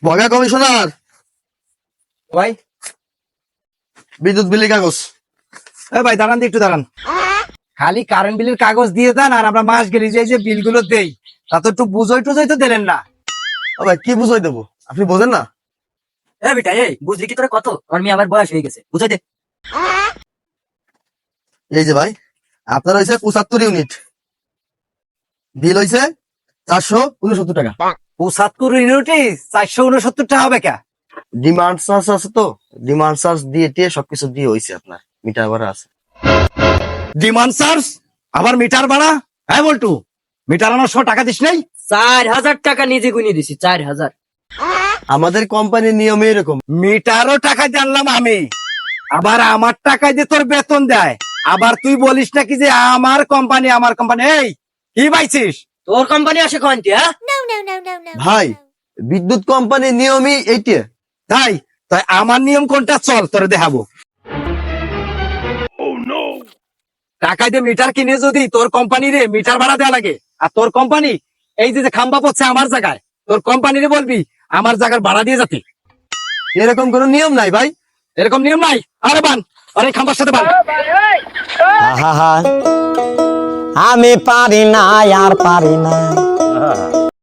বগা commissioner, ভাই বিদ্যুৎ বিলি কাগজ। ভাই দাঁড়ান একটু দাঁড়ান। খালি কারেন্ট বিলের কাগজ দিয়ে দেন আর আমরা মাস গেলি যে বিল গুলো দেই তা তো একটু বুঝোই টুজোই তো দিলেন না। ভাই কি বুঝাই দেবো, আপনি বোঝেন না? বেটা এই বুঝলি কি তোরা কত আমার মেয়ে আবার বয়স হয়ে গেছে বুঝাই দে। এই যে ভাই, আপনার হয়েছে 75 ইউনিট, বিল হয়েছে 469 টাকা। 75 ইউনিটি 469 টাকা হবে কে? ডিমান্ড চার্জ আছে তো, ডিমান্ড চার্জ দিয়ে টিয়ে সবকিছু দিয়ে হয়েছে, আপনার মিটার ভাড়া আছে। ডিমান্ড চার্জ আবার মিটার ভাড়া? হ্যাঁ বলটু, মিটার আনার 100 টাকা দিস নাই? 4,000 টাকা নিজে গুনি দিছি 4,000। আমাদের কোম্পানির নিয়মে এরকম। মিটারও টাকা জানলাম আমি, আবার আমার টাকায় দিয়ে তোর বেতন দেয়, আবার তুই বলিস নাকি যে আমার কোম্পানি আমার কোম্পানি। এই কি পাইছিস? তোর কোম্পানি আসে কয়টি? হ্যাঁ ভাই বিদ্যুৎ কোম্পানির নিয়মই এইটা। তাই তাই আমার নিয়ম কোনটা চল তোরে দেখাবো। টাকা দিয়ে মিটার কিনে যদি তোর কোম্পানিরে মিটার ভাড়া দেওয়া লাগে, আর তোর কোম্পানি এই যে খাম্বা পড়ছে আমার জায়গায়, তোর কোম্পানিরে বলবি আমার জায়গার ভাড়া দিয়ে যাতে। এরকম কোনো নিয়ম নাই ভাই। এরকম নিয়ম নাই? আরে বান, আরে খাম্বার সাথে বান। আহা, আমি পারি না আর পারি না।